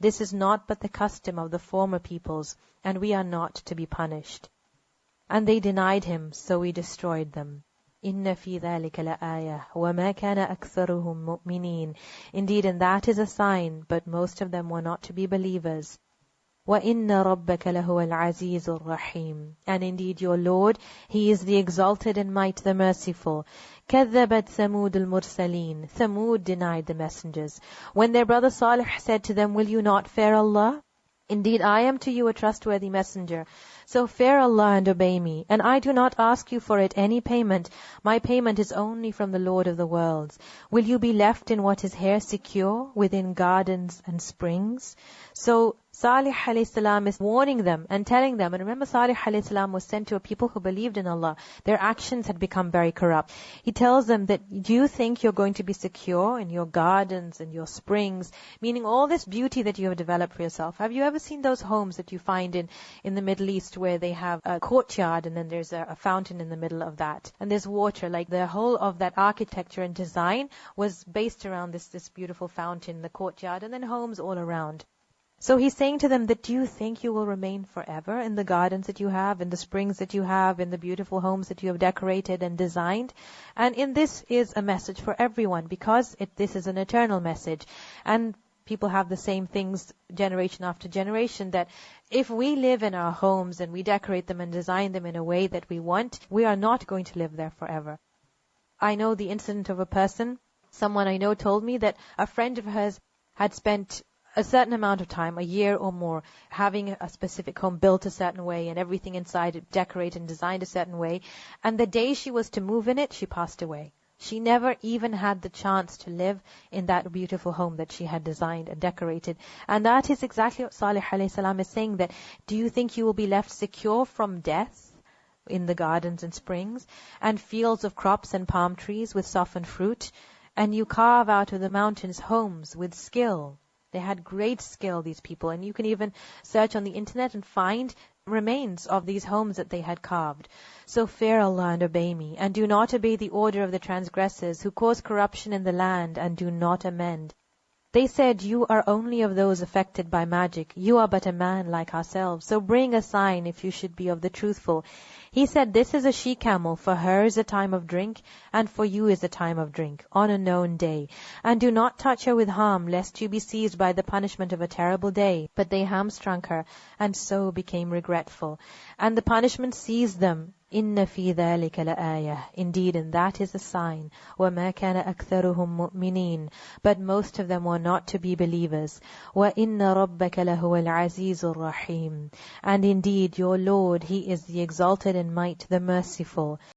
This is not but the custom of the former peoples, and we are not to be punished. And they denied him, so we destroyed them. إِنَّ فِي ذَلِكَ لَآيَةً وَمَا كَانَ أَكْثَرُهُم مُؤْمِنِينَ. Indeed, and that is a sign, but most of them were not to be believers. وَإِنَّ رَبَّكَ لَهُوَ الْعَزِيزُ الرَّحِيمُ. And indeed your Lord, He is the exalted in might, the merciful. كَذَّبَتْ ثَمُودُ الْمُرْسَلِينَ. Thamud denied the messengers. When their brother Salih said to them, will you not fear Allah? Indeed, I am to you a trustworthy messenger. So fear Allah and obey me, and I do not ask you for it any payment. My payment is only from the Lord of the worlds. Will you be left in what is here secure, within gardens and springs? So Salih alayhi salam is warning them and telling them, and remember Salih alayhi salam was sent to a people who believed in Allah. Their actions had become very corrupt. He tells them that, do you think you're going to be secure in your gardens and your springs, meaning all this beauty that you have developed for yourself? Have you ever seen those homes that you find in the Middle East where they have a courtyard and then there's a fountain in the middle of that, and there's water? Like the whole of that architecture and design was based around this beautiful fountain, the courtyard, and then homes all around. So he's saying to them that, do you think you will remain forever in the gardens that you have, in the springs that you have, in the beautiful homes that you have decorated and designed? And in this is a message for everyone, because this is an eternal message. And people have the same things generation after generation, that if we live in our homes and we decorate them and design them in a way that we want, we are not going to live there forever. I know the incident of a person, someone I know told me that a friend of hers had spent a certain amount of time, a year or more, having a specific home built a certain way and everything inside it decorated and designed a certain way. And the day she was to move in it, she passed away. She never even had the chance to live in that beautiful home that she had designed and decorated. And that is exactly what Salih alayhi salam is saying, that do you think you will be left secure from death in the gardens and springs and fields of crops and palm trees with softened fruit? And you carve out of the mountains homes with skill. They had great skill, these people, and you can even search on the internet and find remains of these homes that they had carved. So fear Allah and obey me, and do not obey the order of the transgressors who cause corruption in the land and do not amend. They said, you are only of those affected by magic. You are but a man like ourselves. So bring a sign if you should be of the truthful. He said, this is a she-camel. For her is a time of drink, and for you is a time of drink, on a known day. And do not touch her with harm, lest you be seized by the punishment of a terrible day. But they hamstrung her, and so became regretful. And the punishment seized them. إِنَّ فِي ذَلِكَ لَآيَةً. Indeed, and that is a sign. وَمَا كَانَ أَكْثَرُهُم مُؤْمِنِينَ. But most of them were not to be believers. وَإِنَّ رَبَّكَ لَهُوَ الْعَزِيزُ الرَّحِيمُ. And indeed, your Lord, He is the exalted in might, the merciful.